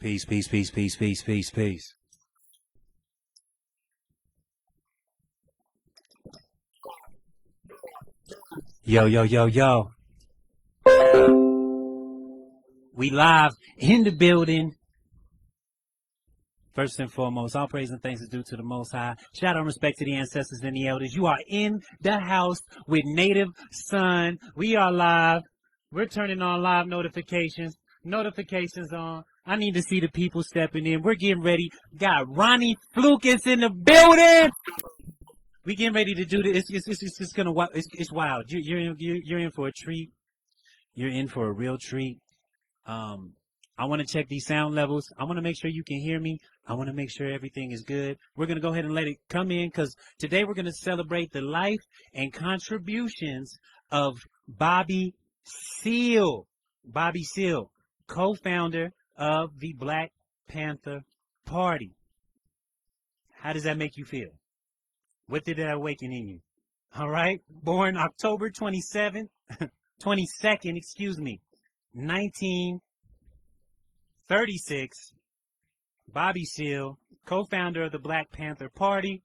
Peace, peace, peace, peace, peace, peace, peace. Yo, yo, yo, yo. We live in the building. First and foremost, all praise and thanks is due to the Most High. Shout out and respect to the ancestors and the elders. You are in the house with Native Son. We are live. We're turning on live notifications. Notifications on. I need to see the people stepping in. We're getting ready. Got Ronnie Flukas in the building. We getting ready to do this. It's gonna. It's wild. You're in for a treat. You're in for a real treat. I want to check these sound levels. I want to make sure you can hear me. I want to make sure everything is good. We're going to go ahead and let it come in because today we're going to celebrate the life and contributions of Bobby Seale. Bobby Seale, co-founder of the Black Panther Party. How does that make you feel? What did that awaken in you? All right. Born October 22nd, 1936. Bobby Seale, co-founder of the Black Panther Party,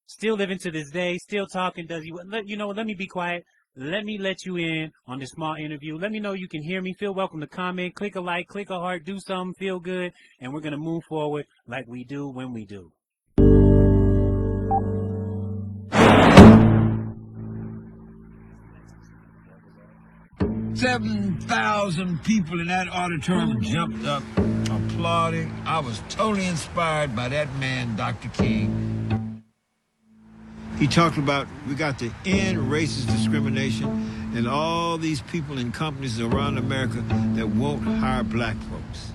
still living to this day, still talking. Does he? Let me be quiet. Let me let you in on this small interview. Let me know you can hear me. Feel welcome to comment, click a like, click a heart, do something, feel good, and we're gonna move forward like we do when we do. 7,000 people in that auditorium jumped up, applauding. I was totally inspired by that man, Dr. King. He talked about we got to end racist discrimination and all these people in companies around America that won't hire black folks.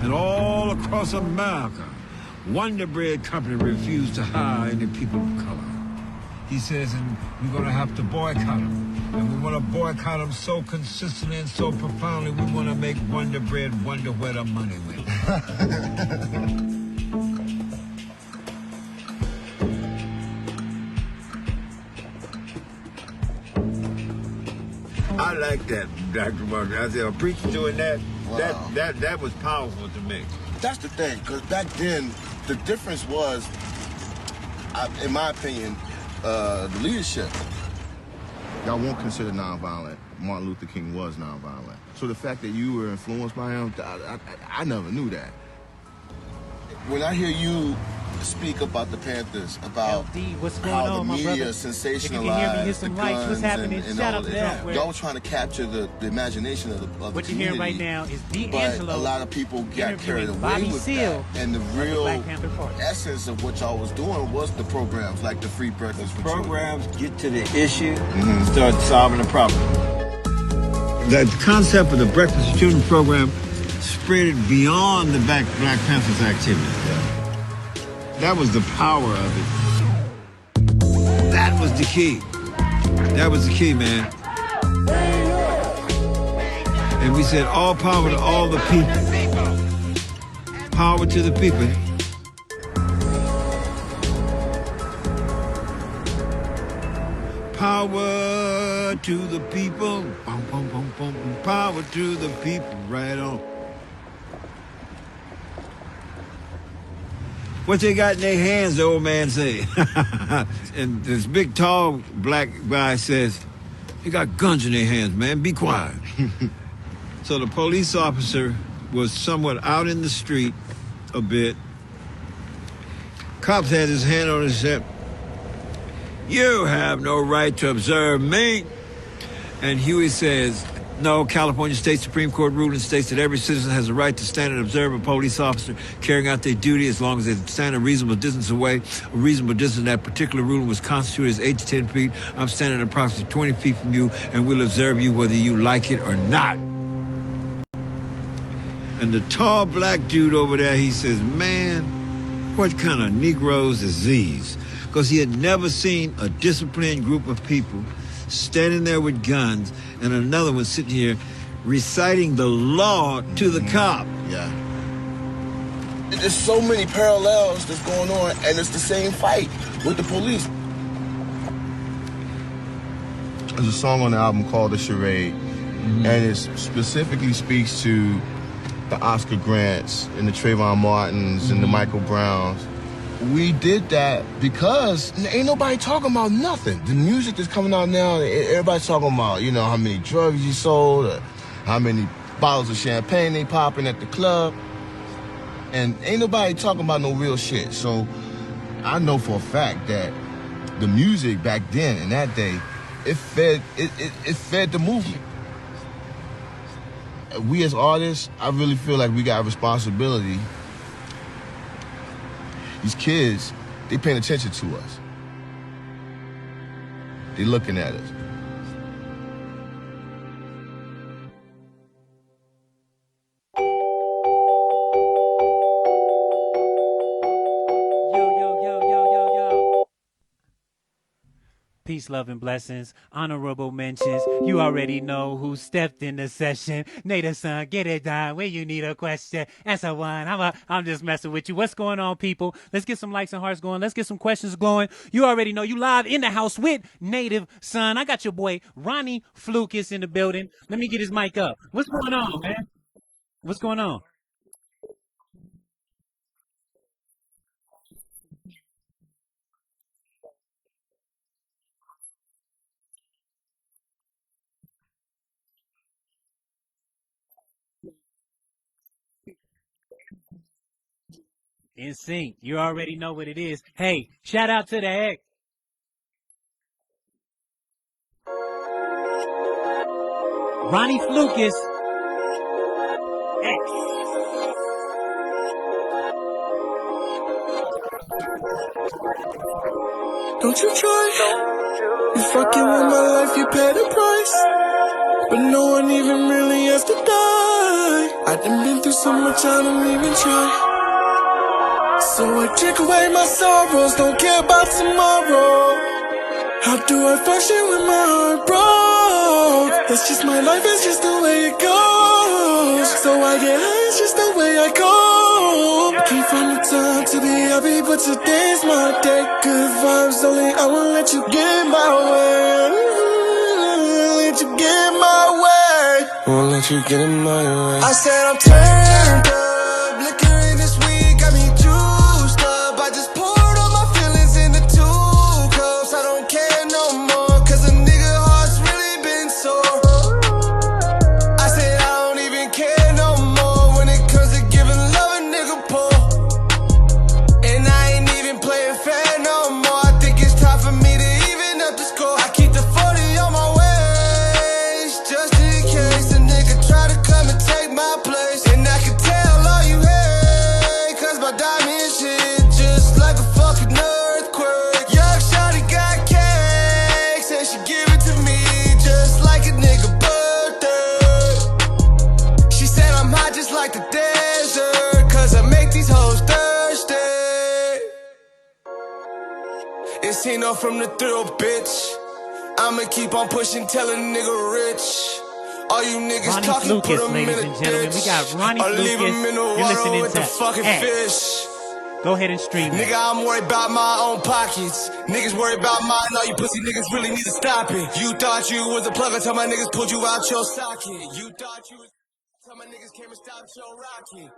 And all across America, Wonder Bread Company refused to hire any people of color. He says, and we're going to have to boycott them. And we want to boycott them so consistently and so profoundly, we want to make Wonder Bread wonder where the money went. I like that, Dr. Martin. I said, a preacher doing that, wow. that was powerful to me. That's the thing, because back then, the difference was, in my opinion, the leadership. Y'all won't consider nonviolent. Martin Luther King was nonviolent. So the fact that you were influenced by him, I never knew that. When I hear you speak about the Panthers, about LD, what's going how on, the my media brother? sensationalized If you can hear me, hit some the lights. guns What's happening? and Shout all out to that. that. Y'all trying to capture the imagination of the What you're community. hearing right now is But D'Angelo. a lot of people got carried away Bobby with Seale that. And the real Black Panther Party. essence of what y'all was doing was the programs like the Free Breakfast for Programs Children. get to the issue, start solving the problem. The concept of the Breakfast for Children program spread it beyond the Black Panthers activity. That was the power of it. That was the key. That was the key, man. And we said, all power to all the people. Power to the people. Power to the people. Bum, bum, bum, bum. Power to the people. Right on. What they got in their hands, the old man say. And this big, tall, black guy says, they got guns in their hands, man. Be quiet. So the police officer was somewhat out in the street a bit. Cops had his hand on his hip. You have no right to observe me. And Huey says, no, California State Supreme Court ruling states that every citizen has a right to stand and observe a police officer carrying out their duty as long as they stand a reasonable distance away. A reasonable distance in that particular ruling was constituted as 8 to 10 feet. I'm standing approximately 20 feet from you, and we'll observe you whether you like it or not. And the tall black dude over there, he says, man, what kind of Negroes is these? Because he had never seen a disciplined group of people standing there with guns, and another one sitting here reciting the law to the cop. Yeah. There's so many parallels that's going on, and it's the same fight with the police. There's a song on the album called The Charade, and it specifically speaks to the Oscar Grants and the Trayvon Martins and the Michael Browns. We did that because ain't nobody talking about nothing. The music that's coming out now, everybody's talking about, you know, how many drugs you sold, or how many bottles of champagne they popping at the club. And ain't nobody talking about no real shit. So I know for a fact that the music back then, in that day, it fed the movement. We as artists, I really feel like we got a responsibility. These kids, they paying attention to us. They looking at us. Peace, love, and blessings. Honorable mentions. You already know who stepped in the session. Native son, get it done. When you need a question, answer one. I'm just messing with you. What's going on, people? Let's get some likes and hearts going. Let's get some questions going. You already know you live in the house with Native Son. I got your boy Ronnie Flukas in the building. Let me get his mic up. What's going on, man? What's going on? In sync. You already know what it is. Hey, shout out to the X. Ronnie Flukas. X. Don't you try. You fucking with my life, you pay the price. But no one even really has to die. I done been through so much, I don't even try. So I take away my sorrows, don't care about tomorrow. How do I function with my heart broke? That's just my life, it's just the way it goes. So I get high, it's just the way I go. Can't find the time to be happy, but today's my day. Good vibes only, I won't let you get in my way. Let you get in my way. Won't let you get in my way. I said I'm turned up, liquor in this week got me juiced up. I just poured all my feelings into 2 cups. I don't care no more, cause a nigga heart's really been sore. I said I don't even care no more when it comes to giving love a nigga poor. And I ain't even playing fair no more. I think it's time for me to even up the score. I keep the 40 on my waist, just in case a nigga try to come and take my place. And I can tell all you hate, cause my diamond shit just like a fucking earthquake. Young shawty got cake, said she give it to me just like a nigga birthday. She said I'm hot just like the desert, cause I make these hoes thirsty. It's Tino from the thrill, bitch. I'ma keep on pushing, tell a nigga rich. All you niggas Ronnie talking, put Flukas, them ladies in a and gentlemen. We ditch. got Ronnie Or leave 'em Flukas. in the You're water listening with to the fucking X. fish. Go ahead and stream Nigga, it. I'm worried about my own pockets. Niggas worried about mine. All you pussy niggas really need to stop it. You thought you was a plug until my niggas pulled you out your socket. You thought you was till my niggas came and stopped your rocket.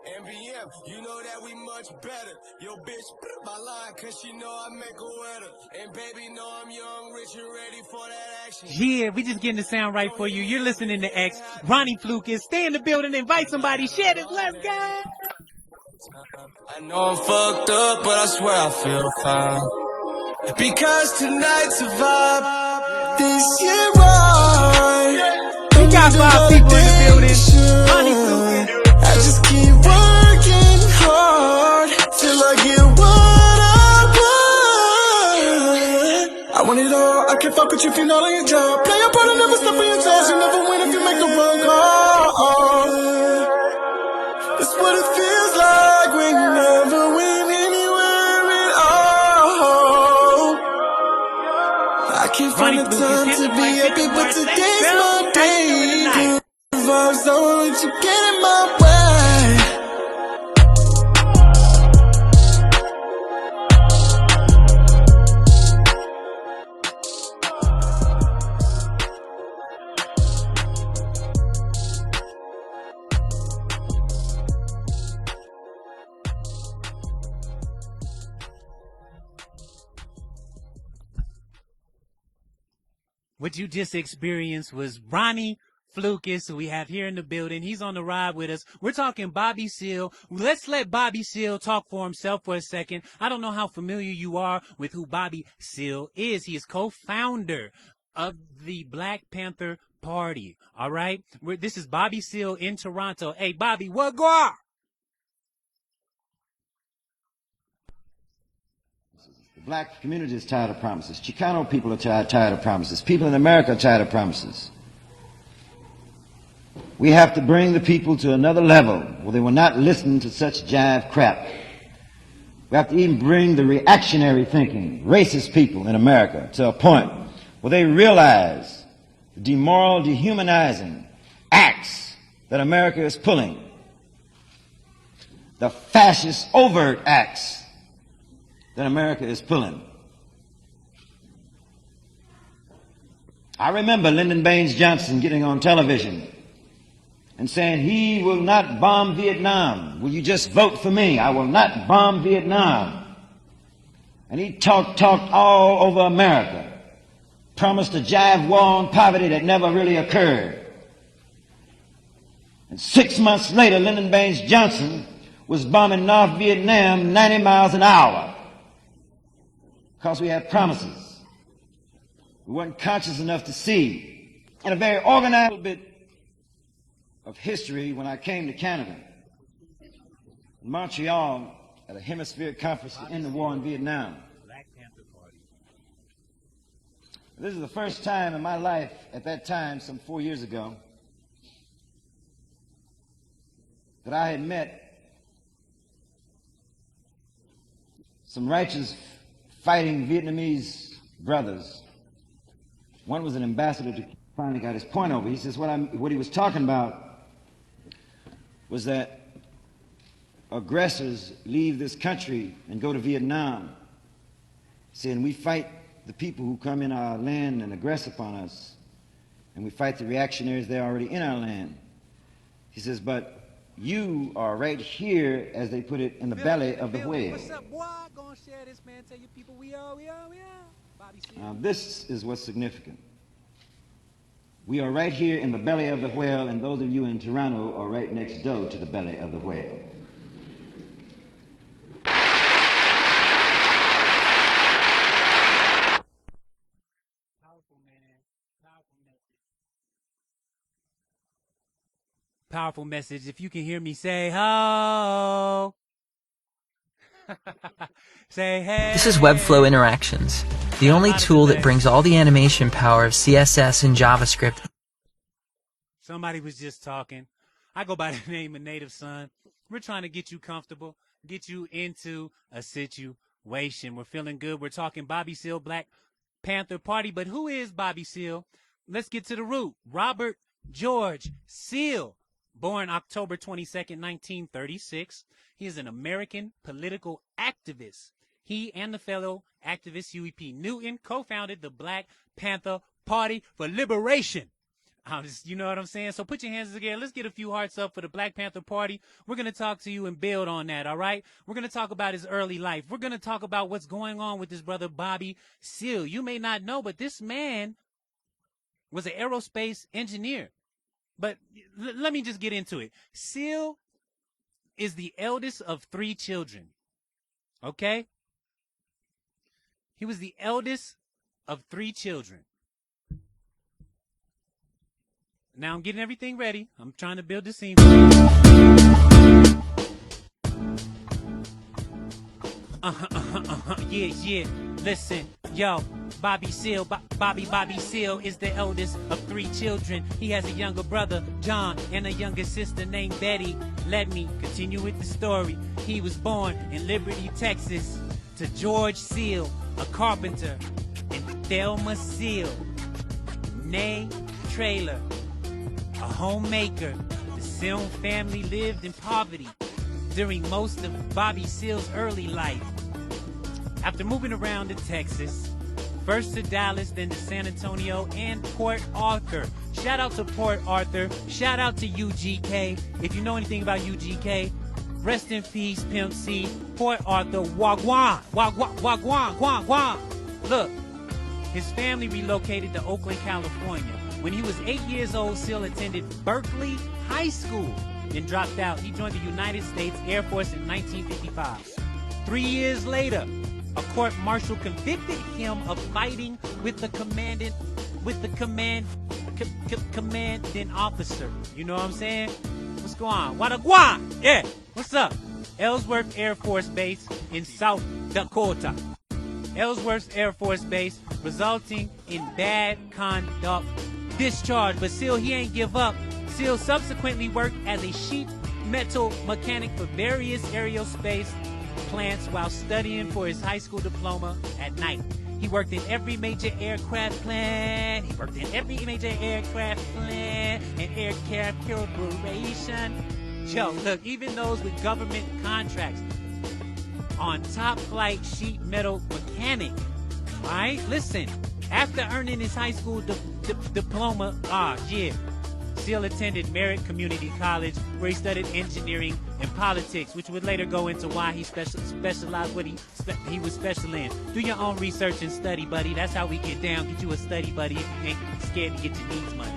MBM, you know that we much better. Yo, bitch, my line, cause she know I make her wetter. And baby, know I'm young, rich, and ready for that action. Yeah, we just getting the sound right for you. You're listening to X. Ronnie Flukas. Stay in the building, invite somebody, share this. Let's go. I know I'm fucked up, but I swear I feel fine. Because tonight's a vibe. This year right. We got 5 people in the building. Ronnie Flukas. I just keep working hard till I get what I want. I want it all. I can't fuck with you if you're not on your job. Play your part and never step on your toes. You never win if you make the wrong call. That's what it feels like when you never win anywhere at all. I can't find Ronnie the Flukas, time hit to the be mic, hit happy, the but mic. today's Let's go. my How you feeling day. tonight? Vibes, I won't let you get in my way. What you just experienced was Ronnie Flukas, who we have here in the building. He's on the ride with us. We're talking Bobby Seale. Let's let Bobby Seale talk for himself for a second. I don't know how familiar you are with who Bobby Seale is. He is co-founder of the Black Panther Party. All right? This is Bobby Seale in Toronto. Hey, Bobby, what go on? The black community is tired of promises. Chicano people are tired of promises. People in America are tired of promises. We have to bring the people to another level where they will not listen to such jive crap. We have to even bring the reactionary thinking, racist people in America to a point where they realize the demoral, dehumanizing acts that America is pulling, the fascist overt acts that America is pulling. I remember Lyndon Baines Johnson getting on television and saying, he will not bomb Vietnam. Will you just vote for me? I will not bomb Vietnam. And he talked all over America, promised a jive war on poverty that never really occurred. And 6 months later, Lyndon Baines Johnson was bombing North Vietnam 90 miles an hour because we had promises. We weren't conscious enough to see. In a very organized bit of history, when I came to Canada, in Montreal, at a hemispheric conference to end the war in Vietnam. This is the first time in my life at that time, some 4 years ago, that I had met some righteous fighting Vietnamese brothers. One was an ambassador to finally got his point over. He says what he was talking about was that aggressors leave this country and go to Vietnam, saying we fight the people who come in our land and aggress upon us, and we fight the reactionaries that are already in our land. He says, but you are right here, as they put it, in the belly of the whale. What's up, boy? Go and share this, man. Tell your people we are. Bobby Seale. Now, this is what's significant. We are right here in the belly of the whale, and those of you in Toronto are right next door to the belly of the whale. Powerful, man. Powerful message. If you can hear me, say ho. Say hey. This is Webflow Interactions, the only tool that brings all the animation power of CSS and JavaScript. Somebody was just talking. I go by the name of Native Son. We're trying to get you comfortable, get you into a situation. We're feeling good. We're talking Bobby Seale, Black Panther Party. But who is Bobby Seale? Let's get to the root. Robert George Seale, born October 22nd, 1936. He is an American political activist. He and the fellow activist UEP Newton co-founded the Black Panther Party for Liberation. You know what I'm saying? So put your hands together. Let's get a few hearts up for the Black Panther Party. We're going to talk to you and build on that, all right? We're going to talk about his early life. We're going to talk about what's going on with his brother Bobby Seale. You may not know, but this man was an aerospace engineer. But let me just get into it. Seale is the eldest of 3 children, okay? He was the eldest of 3 children. Now I'm getting everything ready. I'm trying to build the scene for you. Yeah. Listen, yo, Bobby Seale, Bobby Seale is the eldest of 3 children. He has a younger brother, John, and a younger sister named Betty. Let me continue with the story. He was born in Liberty, Texas, to George Seale, a carpenter, and Thelma Seale, née Trailer, a homemaker. The Seale family lived in poverty during most of Bobby Seale's early life. After moving around to Texas, first to Dallas, then to San Antonio and Port Arthur. Shout out to Port Arthur. Shout out to UGK. If you know anything about UGK, rest in peace, Pimp C. Port Arthur, wagwan. Look, His family relocated to Oakland, California. When he was 8 years old, Seal attended Berkeley High School, then dropped out. He joined the United States Air Force in 1955. 3 years later, a court-martial convicted him of fighting with the commanding officer. You know what I'm saying? What's going on? Wadagwa! Yeah, what's up? Ellsworth Air Force Base in South Dakota. Ellsworth Air Force Base, resulting in bad conduct discharge. But Seal, he ain't give up. Seal subsequently worked as a sheet metal mechanic for various aerospace plants while studying for his high school diploma at night. He worked in every major aircraft plant. And aircraft corporation. Yo, look, even those with government contracts. On top flight sheet metal mechanic. All right, listen. After earning his high school diploma, Seal attended Merritt Community College, where he studied engineering and politics, which would later go into why he specialized what he was special in. Do your own research and study, buddy. That's how we get down. Get you a study buddy if you ain't scared to get your needs money.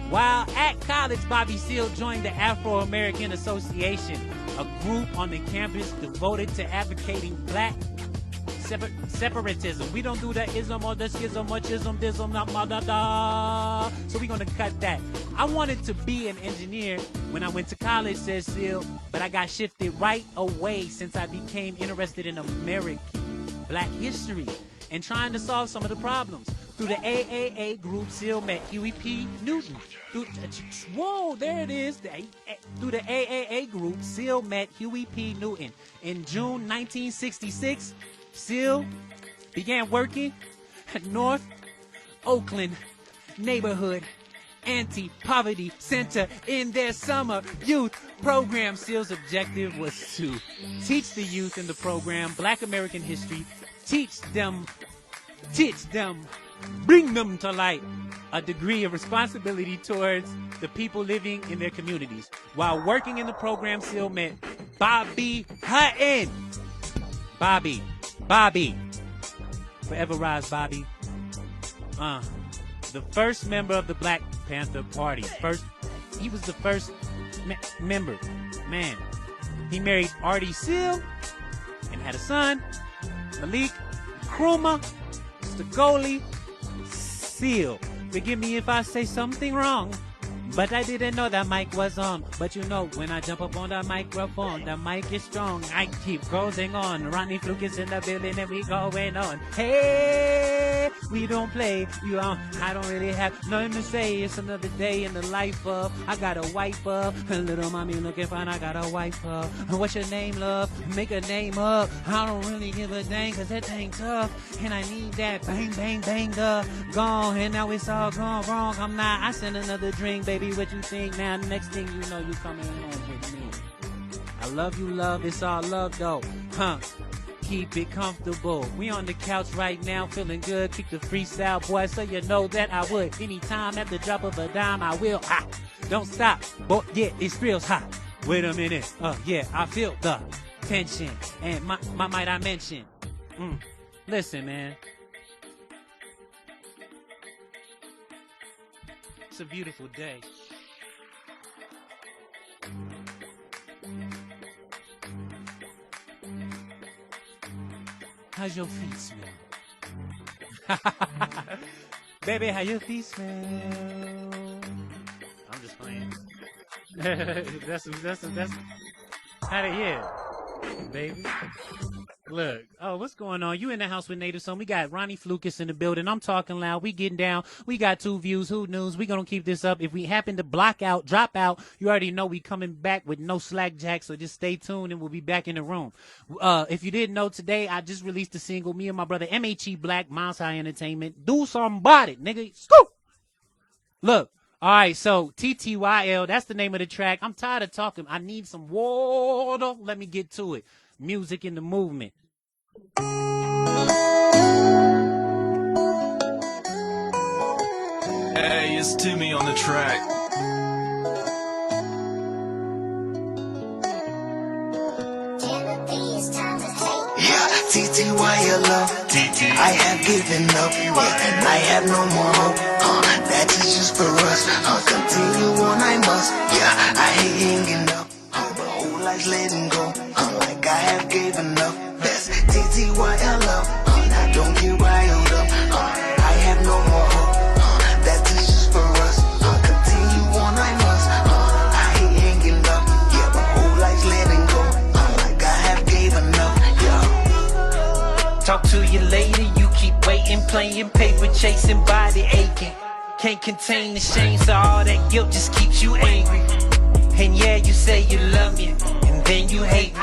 While at college, Bobby Seal joined the Afro-American Association, a group on the campus devoted to advocating black separatism. We don't do that ism or the schism or chism, dism, da. So we're going to cut that. I wanted to be an engineer when I went to college, says Seal, but I got shifted right away since I became interested in American black history and trying to solve some of the problems. Through the AAA group, Seal met Huey P. Newton. Whoa, there it is. Through the AAA group, Seal met Huey P. Newton. In June 1966, Seal began working at North Oakland Neighborhood Anti-Poverty Center in their summer youth program. Seal's objective was to teach the youth in the program Black American history, teach them, bring them to light a degree of responsibility towards the people living in their communities. While working in the program, Seal met Bobby Hutton. Bobby. Forever rise, Bobby. The first member of the Black Panther Party. He was the first member. Man. He married Artie Seal and had a son, Malik Krumah Stokely Seal. Forgive me if I say something wrong, but I didn't know that mic was on. But you know, when I jump up on the microphone, the mic is strong. I keep going on. Ronnie Fluke is in the building and we going on. Hey, we don't play. I don't really have nothing to say. It's another day in the life of. I got a wife of. Little mommy looking fine. I got a wife of. What's your name, love? Make a name up. I don't really give a dang, cause that thing tough. And I need that bang, bang, bang, gone. And now it's all gone wrong. I'm not. I send another drink, baby. What you think now? Next thing you know, you coming home with me. I love you, love. It's all love, though. Keep it comfortable. We on the couch right now, feeling good. Keep the freestyle, boy, so you know that I would. Anytime at the drop of a dime, I will. Don't stop. Boy, yeah, it's real hot. Wait a minute. Yeah, I feel the tension. And might I mention? Listen, man. It's a beautiful day. How's your feet smell? Baby, how your feet smell? I'm just playing. that's how they hear, baby. Look, what's going on? You in the house with Native Son. We got Ronnie Flukas in the building. I'm talking loud. We getting down. We got 2 views. Who knows? We gonna keep this up. If we happen to drop out, you already know we coming back with no slack jack. So just stay tuned and we'll be back in the room. If you didn't know, today I just released a single. Me and my brother MHE Black, Miles High Entertainment. Do somebody, nigga. Scoop. Look. All right, so TTYL, that's the name of the track. I'm tired of talking. I need some water. Let me get to it. Music in the movement. Hey, it's Timmy on the track. Yeah, TTYL. I have given up, yeah, and I have no more hope. That is just for us. Continue on, I must. Yeah, I hate hanging up, but whole life's letting go. Like I have given up. That's TTYL. Now don't get riled up. I have no more hope. That is just for us. Continue on, I must. I hate hanging up, yeah, but whole life's letting go. Like I have given up, yeah. Talk to you later, you keep waiting, playing paper, chasing body aching. Can't contain the shame, so all that guilt just keeps you angry. And yeah, you say you love me, and then you hate me.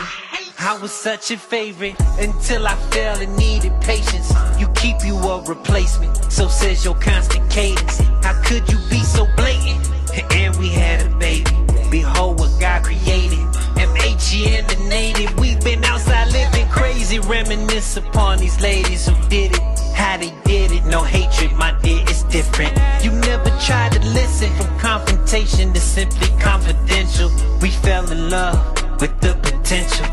I was such a favorite until I fell and needed patience. You keep you a replacement, so says your constant cadence. How could you be so blatant? And we had a baby. Behold what God created. MHE and the native. We've been outside living crazy. Reminisce upon these ladies who did it, how they did it. No hatred, my dear, it's different. You never tried to listen. From confrontation to simply confidential. We fell in love with the potential.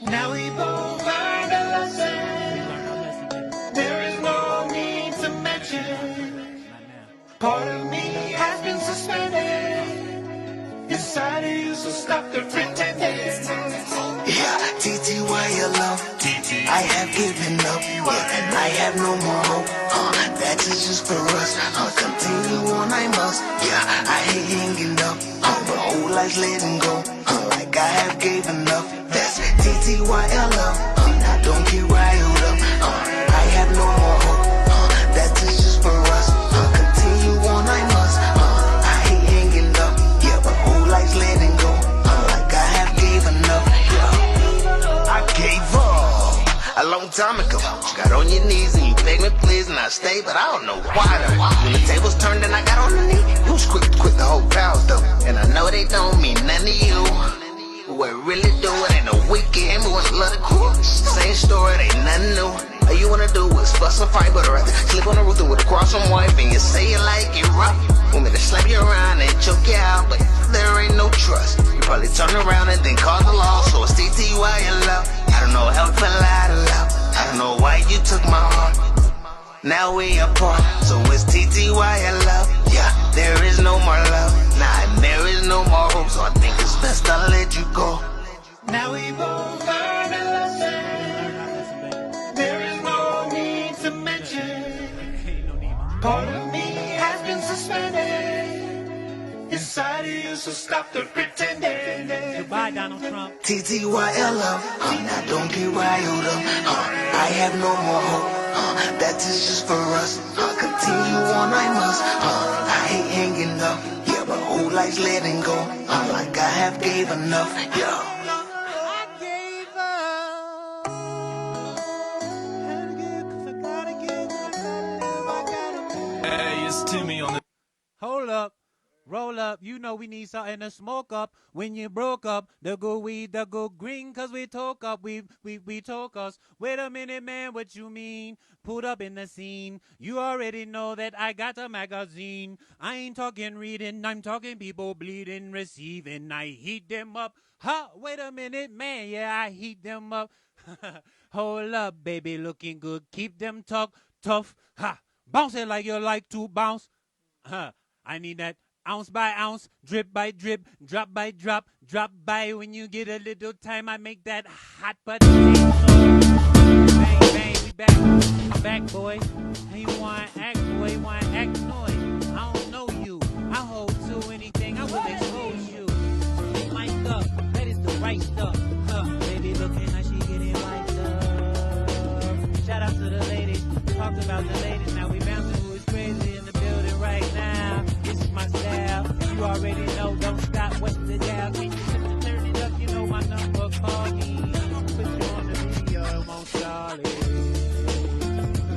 Now we both learned a lesson. There is no need to mention. Part of me has been suspended inside of you, so stop the pretending. Yeah, TTYL. I have given up, yeah, and I have no more hope. That is just for us. Continue on, I must. Yeah, I hate hanging up, but whole life's letting go. Like I have given up. That's TTYL. Now don't get riled up. I have no more hope. That is just for us. Continue on, I must. I hate hanging up, yeah, but whole life's letting go. Like I have given up, yeah. I gave up a long time ago. You got on your knees and you begged me please, and I stayed, but I don't know why though. When the tables turned and I got on the knee, you was quick to quit the whole crowd though. And I know they don't mean none to you. What it really do, it ain't no weekend, but when I love the crew, same story, it ain't nothing new. All you wanna do is fuss and fight, but I'd rather sleep on the roof than with a cross on wife, and you say you like it rough. Want me to slap you around and choke you out, but there ain't no trust. You probably turn around and then call the law, so it's TTYL. I don't know how it fell out of love. I don't know why you took my heart. Now we apart, so it's TTYL. Yeah, there is no more love. Nah, and there is no more hope, so I think it's best I let you go. Now we both learned a lesson. There is no need to mention. Part of me has been suspended inside of you, so stop the pretending. Goodbye, Donald Trump. TTYL. Now don't get riled up. I have no more hope. That is just for us. Continue on, I must. I hate hanging up, yeah, but whole life's letting go. Like I have gave enough, yeah. I gave up. Had to give 'cause I gotta give. I gotta. Hey, it's Timmy on the. Hold up. Roll up, you know we need something to smoke up. When you broke up, the good weed, the good green, 'cause we talk up, we talk us. Wait a minute, man, what you mean? Put up in the scene. You already know that I got a magazine. I ain't talking reading, I'm talking people bleeding, receiving. I heat them up. Ha, wait a minute, man, yeah, I heat them up. Hold up, baby, looking good. Keep them talk tough. Ha, bounce it like you like to bounce. Huh, I need that. Ounce by ounce, drip by drip, drop by drop, drop by when you get a little time. I make that hot potato. Bang, bang, we back. I'm back, boy. And you want to act, boy, you want to act noise. I don't know you. I hold to anything, I will expose you. Mic up, that is the right stuff. Baby looking like she getting wiped up. Shout out to the ladies. Talked about the ladies, now we bouncing who is crazy in the building right now. This is my style, you already know, don't stop, what's the dial? Can you turn it up, you know my number, call me. Put you on the video, on Charlie.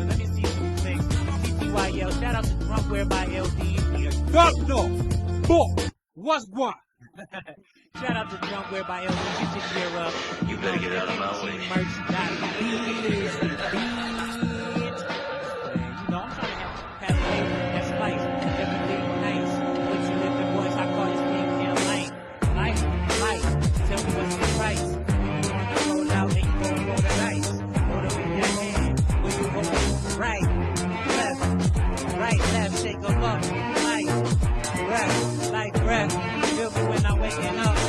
Let me see some things. TTYL, shout out to Drunkware by LD. Doctor, book, what's what? Shout out to Drunkware by LD, get your gear up. You better get out of my way. Tell me what's the price. You want to roll out and you gon' roll the dice. Hold up in your hand. take a look. Life, breath, feel me when I'm waking up.